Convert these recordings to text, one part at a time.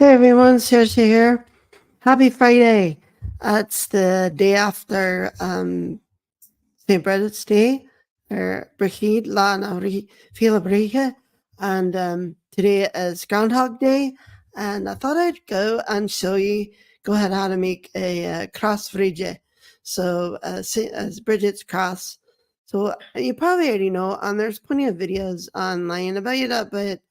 Hey everyone, Saoirse here. Happy Friday. It's the day after St. Bridget's Day, or Brigid Lan Fila Brige, and today is Groundhog Day. And I thought I'd go and show you, go ahead how to make a cross vrije. So, as Bridget's cross. So, you probably already know, and there's plenty of videos online about it, but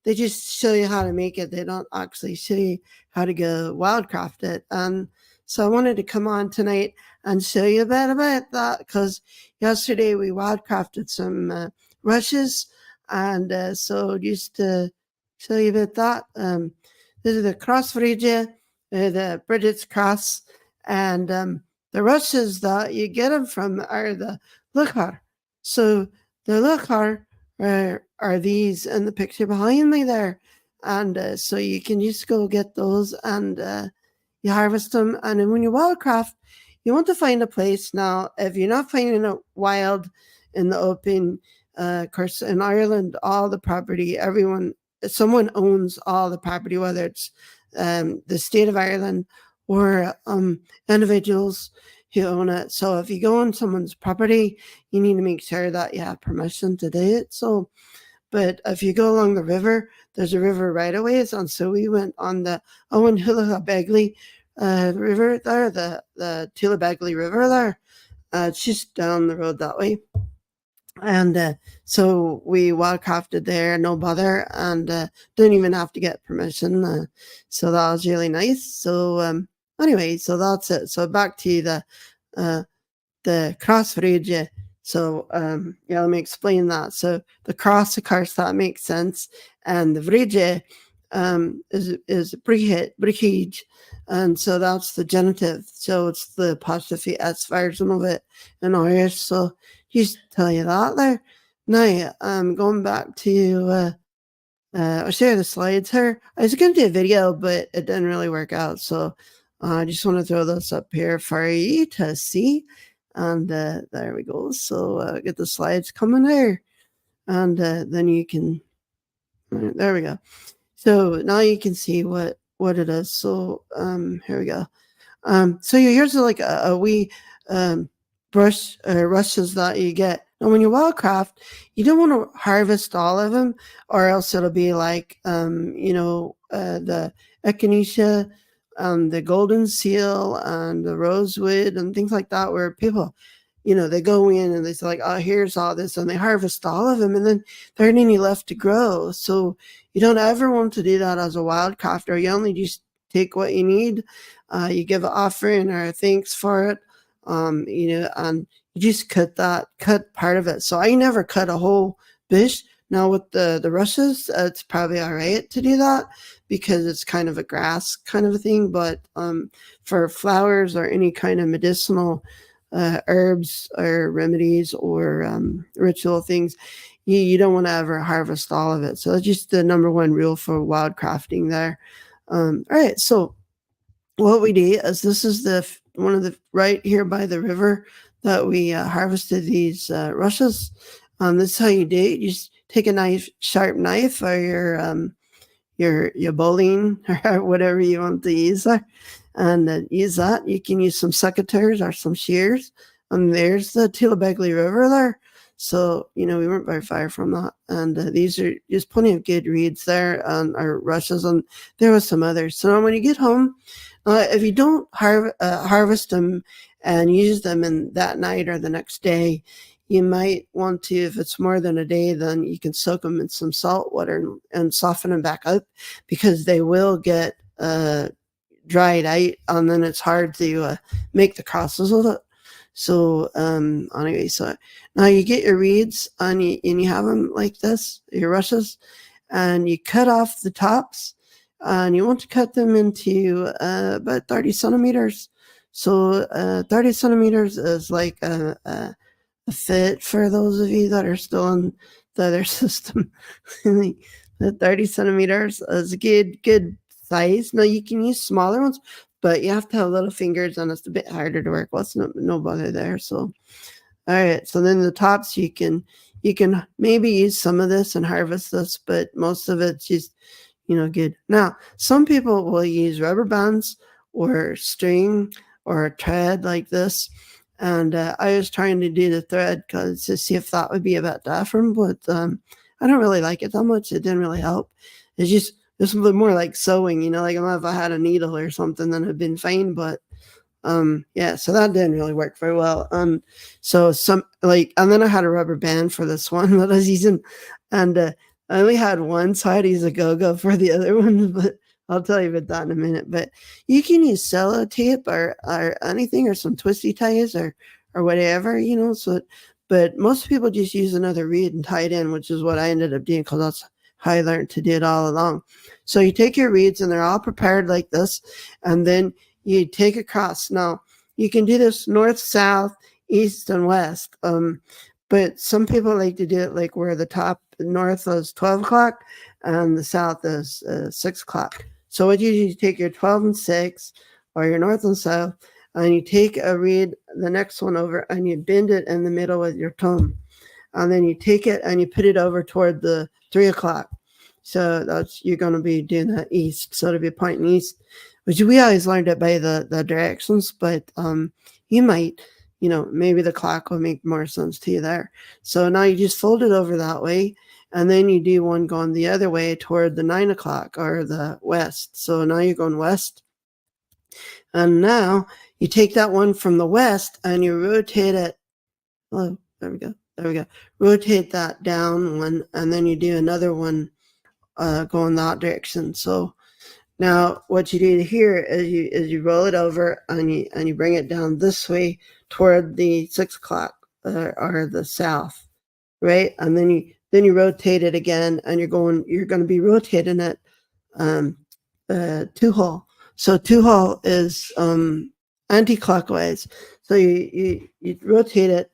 they just show you how to make it. They don't actually show you how to go wildcraft it. And so I wanted to come on tonight and show you a bit about that, because yesterday we wildcrafted some rushes, and so just to show you about that. This is the cross vrije, the Bridget's cross, and the rushes that you get them from are the Loch. So the Loch are these in the picture behind me there, and so you can just go get those, and you harvest them. And then when you wildcraft, you want to find a place. Now, if you're not finding it wild in the open, of course, in Ireland, all the property, someone owns all the property, whether it's the state of Ireland or individuals who own it. So if you go on someone's property, you need to make sure that you have permission to do it. So, but if you go along the river, there's a river right away. And so we went on the Owen Begley river there, the Begley River there. It's just down the road that way. And so we wildcrafted there, no bother, and didn't even have to get permission. So that was really nice. So anyway, so that's it. So back to the cross vrije. So yeah, let me explain that. So the cross, of course, that makes sense, and the vrije is brigid, and so that's the genitive. So it's the apostrophe s version of it in Irish. So just tell you that there. Now, going back to I'll share the slides here. I was going to do a video, but it didn't really work out. So I just want to throw this up here for you to see. And there we go. So get the slides coming there. And then you can, there we go. So now you can see what it is. So here we go. So here's like a wee rushes that you get. And when you wildcraft, you don't want to harvest all of them, or else it'll be like the echinacea, the golden seal, and the rosewood, and things like that, where people, they go in and they say like, oh, here's all this, and they harvest all of them, and then there ain't any left to grow. So you don't ever want to do that as a wildcrafter. You only just take what you need. You give an offering or thanks for it, and you just cut part of it. So I never cut a whole bush. Now with the rushes, it's probably all right to do that because it's kind of a grass kind of a thing. But for flowers or any kind of medicinal herbs or remedies or ritual things, you don't want to ever harvest all of it. So that's just the number one rule for wildcrafting there. All right, so what we do is this is one of the right here by the river that we harvested these rushes. This is how you do it. You just take a sharp knife, or your bowling or whatever you want to use there, and use that. You can use some secateurs or some shears. And there's the Begley River there. So, we weren't very far from that. And these are just plenty of good reeds there, and our rushes, and there was some others. So now when you get home, if you don't harvest them and use them in that night or the next day, you might want to, if it's more than a day, then you can soak them in some salt water and soften them back up, because they will get dried out, and then it's hard to make the crosses with it. So anyway, so now you get your reeds and you have them like this, your rushes, and you cut off the tops, and you want to cut them into about 30 centimeters. So 30 centimeters is like a fit for those of you that are still in the other system. The 30 centimeters is a good size. Now you can use smaller ones, but you have to have little fingers, and it's a bit harder to work with. No bother there. So, all right. So then the tops, you can maybe use some of this and harvest this, but most of it's just good. Now, some people will use rubber bands or string or a thread like this. And I was trying to do the thread to see if that would be a bit different, but I don't really like it that much. It didn't really help. It's more like sewing, like if I had a needle or something, then it'd been fine. But so that didn't really work very well. So and then I had a rubber band for this one that I was using, and I only had one, so I had to use a go-go for the other one, but I'll tell you about that in a minute. But you can use sellotape or anything, or some twisty ties or whatever, but most people just use another reed and tie it in, which is what I ended up doing, because that's how I learned to do it all along. So you take your reeds, and they're all prepared like this, and then you take across. Now, you can do this north, south, east, and west. But some people like to do it like where the top north is 12 o'clock and the south is 6 o'clock. So what you take your 12 and 6, or your north and south, and you take a reed, the next one over, and you bend it in the middle with your thumb. And then you take it and you put it over toward the 3 o'clock. So you're going to be doing that east. So it'll be pointing east, which we always learned it by the directions, but you might, maybe the clock will make more sense to you there. So now you just fold it over that way, and then you do one going the other way toward the 9 o'clock or the west. So now you're going west. And now you take that one from the west and you rotate it. Oh, there we go. Rotate that down one, and then you do another one going that direction. So now what you do here is you roll it over and you bring it down this way toward the 6 o'clock or the south, right? And then you rotate it again, and you're going to be rotating it 2-hole. So 2-hole is anti-clockwise. So you rotate it.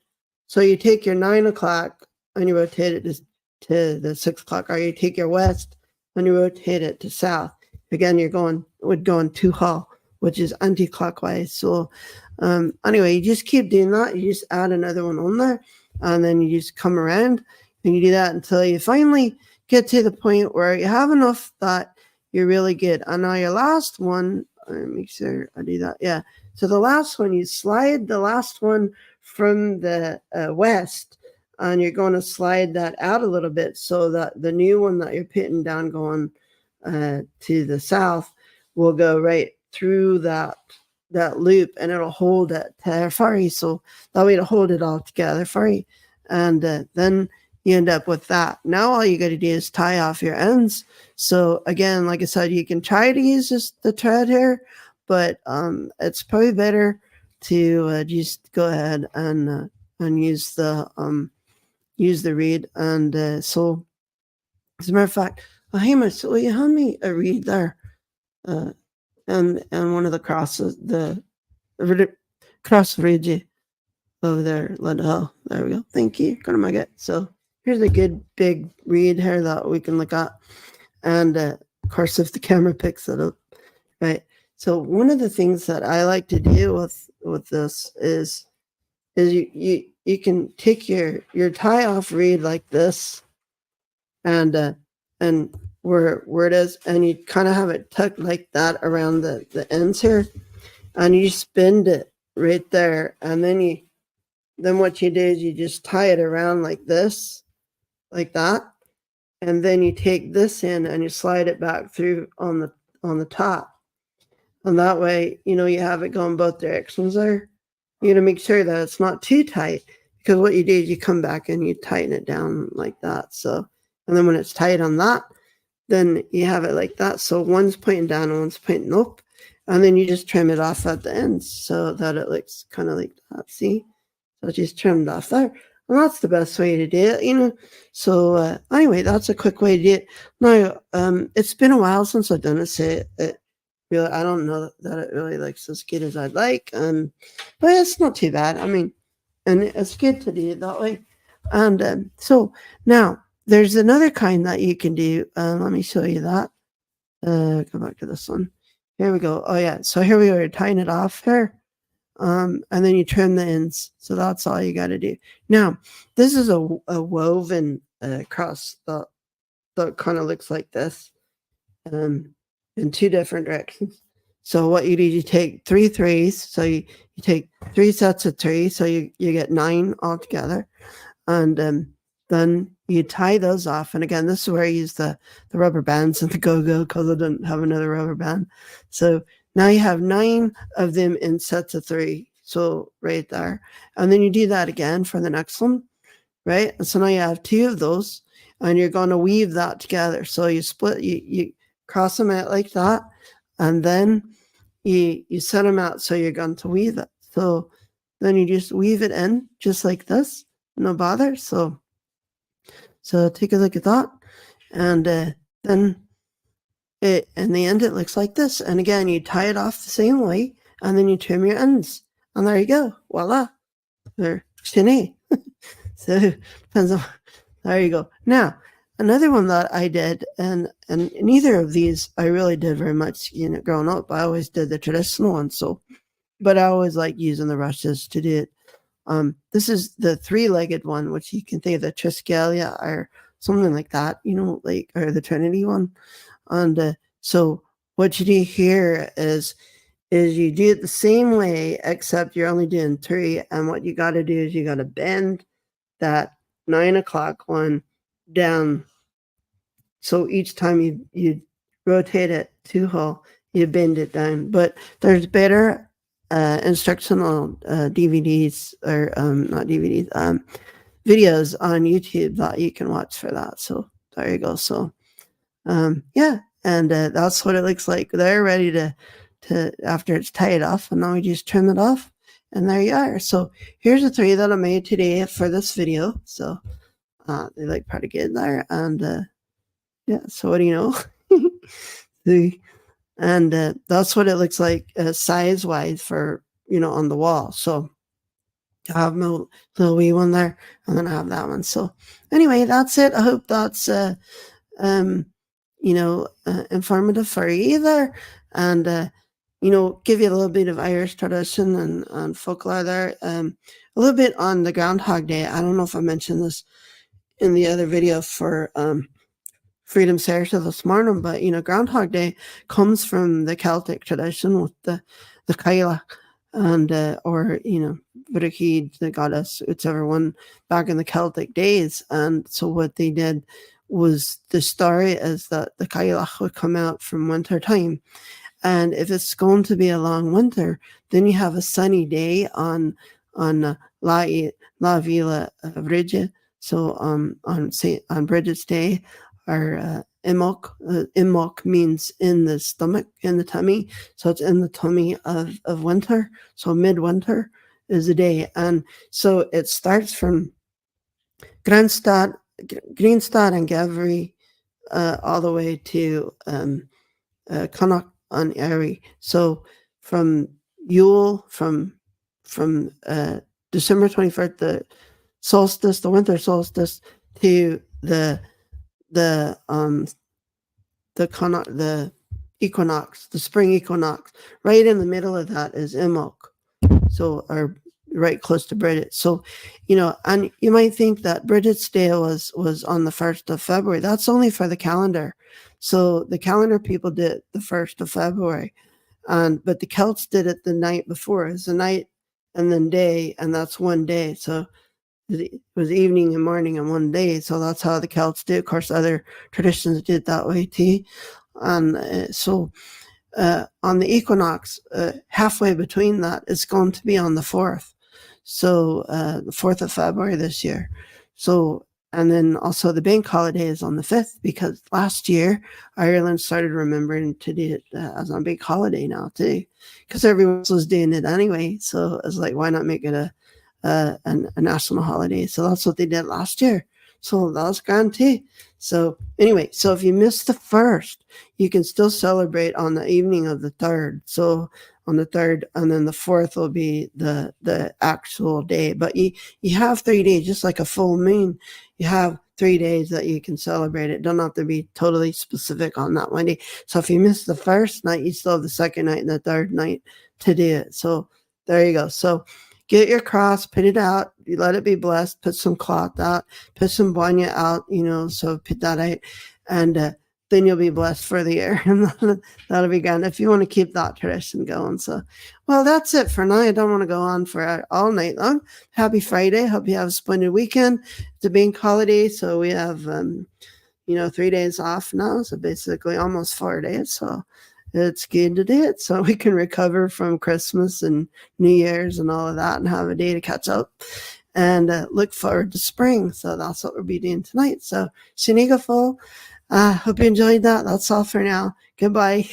So you take your 9 o'clock and you rotate it to the 6 o'clock, or you take your west and you rotate it to south. Again, you're going 2-hole, which is anti-clockwise. So anyway, you just keep doing that. You just add another one on there, and then you just come around and you do that until you finally get to the point where you have enough that you're really good. And now your last one, make sure I do that. Yeah. So the last one, you slide the last one from the west, and you're going to slide that out a little bit so that the new one that you're putting down going to the south will go right through that loop, and it'll hold it for you. So that way it'll hold it all together for you. And then you end up with that. Now all you got to do is tie off your ends. So again, like I said, you can try to use the thread here, but it's probably better to just go ahead and use the reed. And so, as a matter of fact, will you hand me a reed there? And one of the crosses, the cross reed over there. Oh, there we go. Thank you. Gonna make it. So here's a good big reed here that we can look at. And of course, if the camera picks it up, right? So one of the things that I like to do with this is you can take your tie off reed like this, and where it is, and you kind of have it tucked like that around the ends here, and you spin it right there, and then what you do is you just tie it around like this, like that, and then you take this in and you slide it back through on the top, and that way you have it going both directions there. You got to make sure that it's not too tight, because what you do is you come back and you tighten it down like that. So, and then when it's tight on that, then you have it like that. So one's pointing down and one's pointing up, and then you just trim it off at the ends so that it looks kind of like that. See? So just trimmed off there. And that's the best way to do it, So anyway, that's a quick way to do it. Now, it's been a while since I've done it, so really, I don't know that it really looks as good as I'd like, but it's not too bad. I mean, and it's good to do it that way. And so now there's another kind that you can do. Let me show you that. Go back to this one. Here we go. Oh yeah. So here we are tying it off here. And then you trim the ends. So that's all you got to do. Now, this is a woven cross that kind of looks like this. in 2 different directions. So what you do, you take 3 threes. So you take 3 sets of 3. So you get 9 altogether. And then you tie those off. And again, this is where I use the rubber bands and the go-go because I didn't have another rubber band. So now you have 9 of them in sets of 3. So right there. And then you do that again for the next one, right? And so now you have 2 of those and you're going to weave that together. So you split, you cross them out like that. And then you set them out. So you're going to weave it. So then you just weave it in just like this. No bother. So take a look at that. And then in the end, it looks like this. And again, you tie it off the same way and then you trim your ends. And there you go. Voila. They're chinny. So depends on, there you go. Now, another one that I did, and neither of these I really did very much, growing up. I always did the traditional one. So, but I always like using the rushes to do it. This is the 3-legged one, which you can think of the Triskalia or something like that, or the Trinity one. And so what you do here is you do it the same way, except you're only doing 3. And what you got to do is you got to bend that 9 o'clock one down. So each time you rotate it 2 hole, you bend it down. But there's better instructional DVDs or not DVDs, videos on YouTube that you can watch for that. So there you go. So yeah, and that's what it looks like. They're ready to after it's tied off, and now we just trim it off, and there you are. So here's the 3 that I made today for this video. So they look pretty good there, and yeah. So what do you know? And that's what it looks like size wise for on the wall. So I have my little wee one there, and then I have that one. So anyway, that's it. I hope that's informative for you there, and give you a little bit of Irish tradition and folklore there. A little bit on the Groundhog Day. I don't know if I mentioned this in the other video for Freedom Saoirse this morning, but Groundhog Day comes from the Celtic tradition with the Cailleach and or Brigid, the goddess, whichever one, back in the Celtic days. And so what they did was, the story is that the Cailleach would come out from winter time, and if it's going to be a long winter, then you have a sunny day on La Vila Brigid. So on Brigid's Day, or Imok. Imok means in the stomach, in the tummy. So it's in the tummy of winter. So midwinter is the day. And so it starts from Greenstad and Gavry all the way to Connacht on Erie. So from Yule, from December 21st, the solstice, the winter solstice, to the equinox, the spring equinox. Right in the middle of that is Imok. So, or right close to Brigid. So, and you might think that Brigid's Day was on the 1st of February. That's only for the calendar. So the calendar people did it the 1st of February. But the Celts did it the night before. It's a night and then day, and that's one day. So it was evening and morning in one day. So that's how the Celts did. Of course, other traditions did that way too. And so on the equinox, halfway between that, it's going to be on the 4th. So the 4th of February this year. So, and then also the bank holiday is on the 5th, because last year Ireland started remembering to do it as a bank holiday now too, because everyone else was doing it anyway. So it's like, why not make it a national holiday? So that's what they did last year. So that was grand too. So anyway, so if you miss the 1st, you can still celebrate on the evening of the 3rd. So on the 3rd, and then the 4th will be the actual day. But you have 3 days, just like a full moon. You have 3 days that you can celebrate it. Don't have to be totally specific on that one day. So if you miss the 1st night, you still have the 2nd night and the 3rd night to do it. So there you go. So get your cross, put it out, you let it be blessed, put some cloth out, put some banya out, so put that out, and then you'll be blessed for the year, and that'll be good if you want to keep that tradition going. So, well, that's it for now. I don't want to go on for all night long. Happy Friday. Hope you have a splendid weekend. It's a bank holiday, so we have 3 days off now, so basically almost 4 days. So it's good to do it, so we can recover from Christmas and New Year's and all of that, and have a day to catch up and look forward to spring. So that's what we'll be doing tonight. So Shaniga full. Hope you enjoyed that. That's all for now. Goodbye.